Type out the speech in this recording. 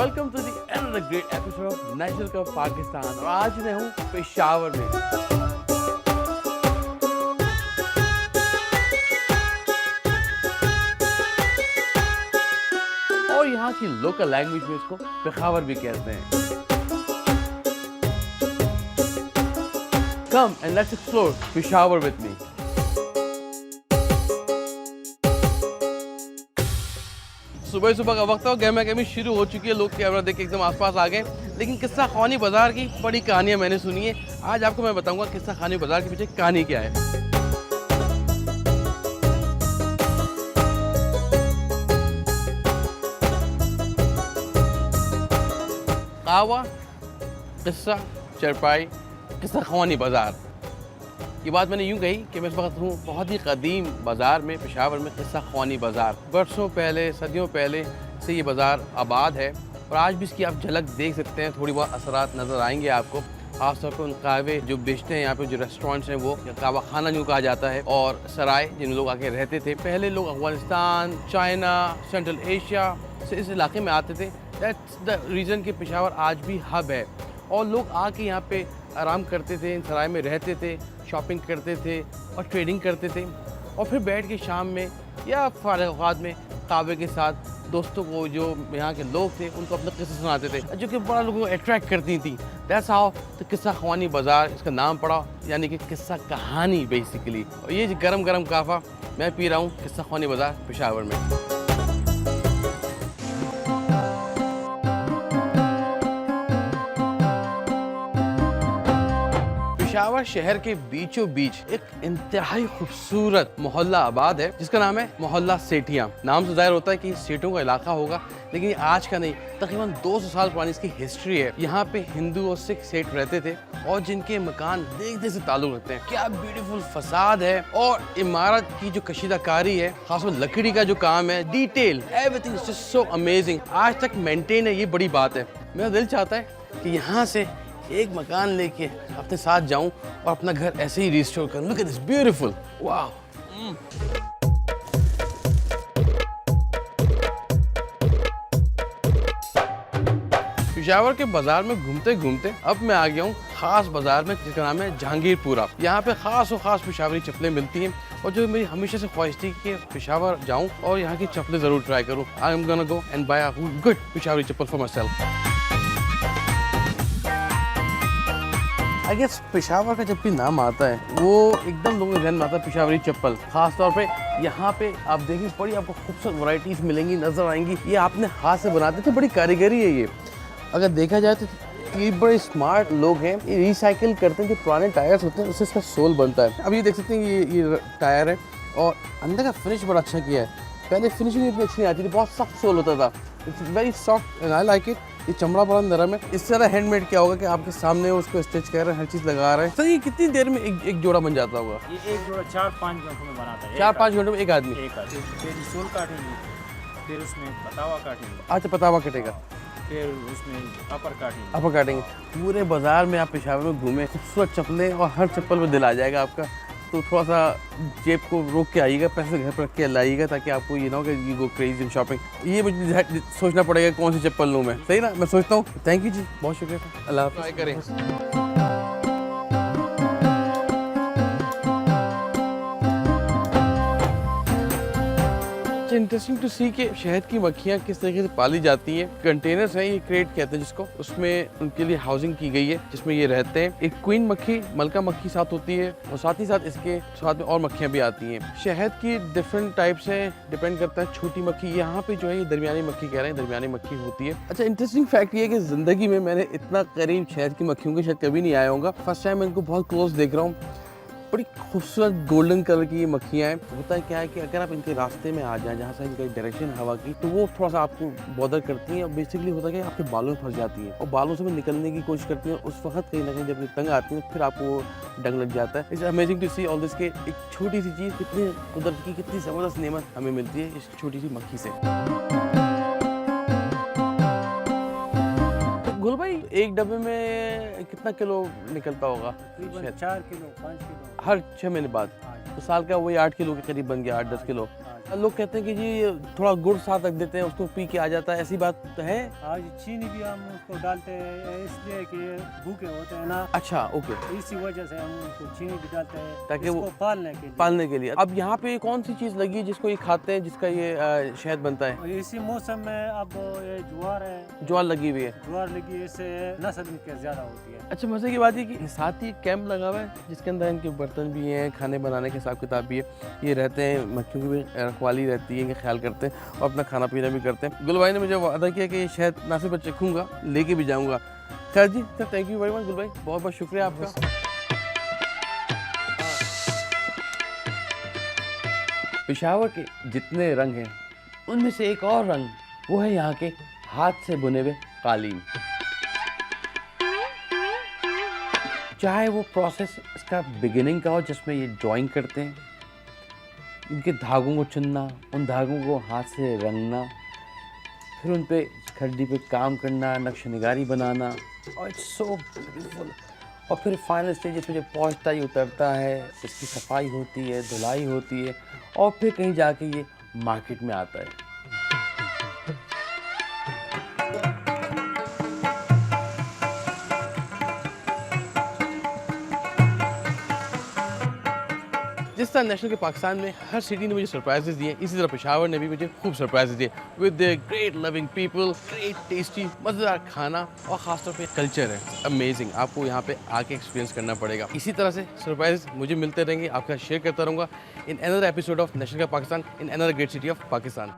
Welcome to the another great episode of national cup Pakistan और आज मैं हूँ पेशावर में। और यहाँ की लोकल लैंग्वेज में इसको पेखावर भी कहते हैं। Come and let's explore Peshawar with me. सुबह सुबह का वक्त हो, गहमा गहमी शुरू हो चुकी है, लोग कैमरा देख के एकदम आसपास आ गए। लेकिन किस्सा खानी बाजार की बड़ी कहानियां मैंने सुनी है। आज आपको मैं बताऊंगा किस्सा खानी बाजार के पीछे कहानी क्या है। कहवा, किस्सा, चरपाई, किस्सा खानी बाजार। ये बात मैंने यूँ कही कि मैं इस वक्त हूँ बहुत ही कदीम बाज़ार में, पेशावर में, किस्सा ख़वानी बाज़ार। बरसों पहले, सदियों पहले से ये बाज़ार आबाद है और आज भी इसकी आप झलक देख सकते हैं। थोड़ी बहुत असरात नज़र आएंगे आपको, ख़ासतौर पर उन कहवे जो बेचते हैं यहाँ पे, जो रेस्टोरेंट्स हैं वो, या कहवा खाना जो कहा जाता है, और सराय जिन लोग आके रहते थे। पहले लोग अफ़गानिस्तान, चाइना, सेंट्रल एशिया से इस इलाके में आते थे। दैट्स द रीज़न कि पेशावर आज भी हब है और लोग आके यहाँ पे आराम करते थे, इन सराय में रहते थे, शॉपिंग करते थे और ट्रेडिंग करते थे। और फिर बैठ के शाम में या फारग औक़ात में कहवे के साथ दोस्तों को, जो यहाँ के लोग थे, उनको अपने किस्से सुनाते थे, जो कि बड़ा लोगों को अट्रैक्ट करती थी। दैट्स हाउ तो किस्सा ख़वानी बाज़ार इसका नाम पड़ा, यानी कि किस्सा कहानी बेसिकली। और ये गरम गरम काफ़ा मैं पी रहा हूँ किस्सा ख़वानी बाज़ार पेशावर में। पेशावर शहर के बीचों बीच एक इंतहाई खूबसूरत मोहल्ला आबाद है जिसका नाम है मोहल्ला सेठियाँ। नाम से जाहिर होता है कि सेठों का इलाका होगा, लेकिन ये आज का नहीं, तकरीबन 200 साल पुरानी इसकी हिस्ट्री है। यहाँ पे हिंदू और सिख सेठ रहते थे और जिनके मकान देखने से ताल्लुक रखते हैं। क्या ब्यूटीफुल फसाद है और इमारत की जो कशीदाकारी है, खासकर लकड़ी का जो काम है, detail, everything is just so amazing. आज तक मेंटेन है, ये बड़ी बात है। मेरा दिल चाहता है कि यहाँ से एक मकान लेके अपने साथ जाऊं और अपना घर ऐसे ही रिस्टोर करूं। लुक एट दिस ब्यूटीफुल, वाह। पेशावर के बाजार में घूमते घूमते अब मैं आ गया हूँ खास बाजार में जिसका नाम है जहांगीरपुरा। यहाँ पे खास और खास पेशावरी चप्पलें मिलती हैं और जो मेरी हमेशा से ख्वाहिश थी कि पेशावर जाऊँ और यहाँ की चप्पलें जरूर ट्राई करूँ। I am gonna go and buy a good Peshawari chappal for myself. I guess Peshawar का जब भी नाम आता है वो एकदम लोगों के ध्यान में आता है पेशावरी चप्पल। खास तौर पे यहाँ पे आप देखिए बड़ी आपको खूबसूरत वैरायटीज मिलेंगी, नजर आएंगी। ये आपने हाथ से बनाते थे, बड़ी कारीगरी है ये। अगर देखा जाए तो ये बड़े स्मार्ट लोग हैं, ये रिसाइकिल करते हैं। जो पुराने टायर्स होते हैं उससे इसका सोल बनता है। अब ये देख सकते हैं ये टायर है और अंदर का फिनिश बड़ा अच्छा किया है। पहले फिनिशिंग इतनी अच्छी नहीं आती थी, बहुत सख्त सोल होता था। It's very soft and I like it. ये चमड़ा बड़ा नरम है। इस तरह हैंडमेड क्या होगा कि आपके सामने उसको स्टिच कर रहे हैं, हर चीज़ लगा रहे हैं। सर ये कितनी देर में एक जोड़ा बन जाता होगा? ये एक जोड़ा 4-5 घंटों में बनाता है। 4-5 घंटों में एक आदमी? फिर सोल काटेंगे, फिर उसमें पतावा काटेंगे। अच्छा, पतावा कटेगा, फिर उसमें अपर काटेंगे। अपर काटेंगे। पूरे बाजार में आप पेशावर में घूमे, खूबसूरत चप्पलें और हर चप्पल में दिल आ जाएगा आपका। तो थोड़ा सा जेब को रोक के आइएगा, पैसे घर पर रख के लाइएगा ताकि आपको ये ना हो कि you go crazy in shopping. ये मुझे सोचना पड़ेगा कौन सी चप्पल लूँ मैं, सही ना? मैं सोचता हूँ। थैंक यू जी, बहुत शुक्रिया। अल्लाह हाफ़िज़। ट्राई करें। इंटरेस्टिंग टू सी कि शहद की मक्खियाँ किस तरीके से पाली जाती हैं। कंटेनर्स हैं, ये क्रेट कहते हैं जिसको, उसमें उनके लिए हाउसिंग की गई है जिसमें ये रहते हैं। एक क्वीन मक्खी, मलका मक्खी साथ होती है और साथ ही साथ इसके साथ में और मक्खियाँ भी आती हैं। शहद की डिफरेंट टाइप्स हैं, डिपेंड करता है। छोटी मक्खी यहाँ पे जो है ये दरमियानी मक्खी कह रहे हैं, दरमियानी मक्खी होती है। अच्छा, इंटरेस्टिंग फैक्ट ये है कि जिंदगी में मैंने इतना करीब शहद की मक्खियों के शायद कभी नहीं आया होगा। फर्स्ट टाइम मैं इनको बहुत क्लोज देख रहा हूँ। बड़ी खूबसूरत गोल्डन कलर की ये मक्खियाँ हैं। होता है क्या है कि अगर आप इनके रास्ते में आ जाएं जहाँ से इनका डायरेक्शन हवा की, तो वो थोड़ा सा आपको बॉदर करती हैं और बेसिकली होता है कि आपके बालों में फंस जाती हैं और बालों से भी निकलने की कोशिश करती हैं। उस वक्त कहीं ना कहीं जब ये तंग आती हैं फिर आपको डंग लग जाता है। It's amazing to see all this के एक छोटी सी चीज़ कितनी कुदरत की कितनी ज़बरदस्त नेमत हमें मिलती है इस छोटी सी मक्खी से। गुल भाई, एक डब्बे में कितना किलो निकलता होगा? 4 किलो 5 किलो हर 6 महीने बाद। तो साल का वही 8 किलो के करीब बन गया, 8-10 किलो। लोग कहते हैं कि जी थोड़ा गुड़ साथ रख देते हैं, उसको पी के आ जाता है, ऐसी बात तो है? आज चीनी भी हम उसको डालते हैं इसलिए कि ये भूखे होते हैं ना, अच्छा, ओके, इसी वजह से हम उसको चीनी भी डालते हैं ताकि वो इसको पालने के लिए। पालने के लिए। अब यहाँ पे कौन सी चीज़ लगी है जिसको ये खाते हैं, जिसका ये शहद बनता है? और इसी मौसम में अब ये ज्वार है, ज्वार लगी हुई है। ज्वार लगी है, इससे नस्ल इनकी ज़्यादा होती है। अच्छा, मज़े की बात है कि साथ ही कैंप लगा हुआ है जिसके अंदर इनके बर्तन भी हैं, खाने बनाने के हिसाब किताब भी है। ये रहते हैं, मक्खियों की भी रखवाली रहती है, इनका ख्याल करते हैं और अपना खाना पीना भी करते हैं। गुल भाई ने मुझे वादा किया कि ये शहद ना सिर्फ चखूँगा, लेके भी जाऊँगा। खैर जी, sir thank you very much Gul भाई, बहुत बहुत शुक्रिया आपका। पेशावर के जितने रंग हैं उनमें से एक और रंग वो है यहाँ के हाथ से बुने हुए कालीन। चाहे वो प्रोसेस इसका बिगिनिंग का हो जिसमें ये ड्राइंग करते हैं, इनके धागों को चुनना, उन धागों को हाथ से रंगना, फिर उन पे खड्डी पे काम करना, नक्शनिगारी बनाना, और इट्स सो ब्यूटीफुल। और फिर फाइनल स्टेज पे जब पहुँचता ही उतरता है, इसकी सफाई होती है, धुलाई होती है, और फिर कहीं जाके ये मार्केट में आता है। जिस तरह नेशनल के पाकिस्तान में हर सिटी ने मुझे सरप्राइजेस दिए, इसी तरह पेशावर ने भी मुझे खूब सरप्राइजेस दिए with the great loving people, great tasty मज़ेदार खाना, और ख़ासतौर पे कल्चर है अमेजिंग। आपको यहाँ पे आके एक्सपीरियंस करना पड़ेगा। इसी तरह से सरप्राइज मुझे मिलते रहेंगे, आपका शेयर करता रहूँगा in another episode of national का Pakistan, in another great city of Pakistan.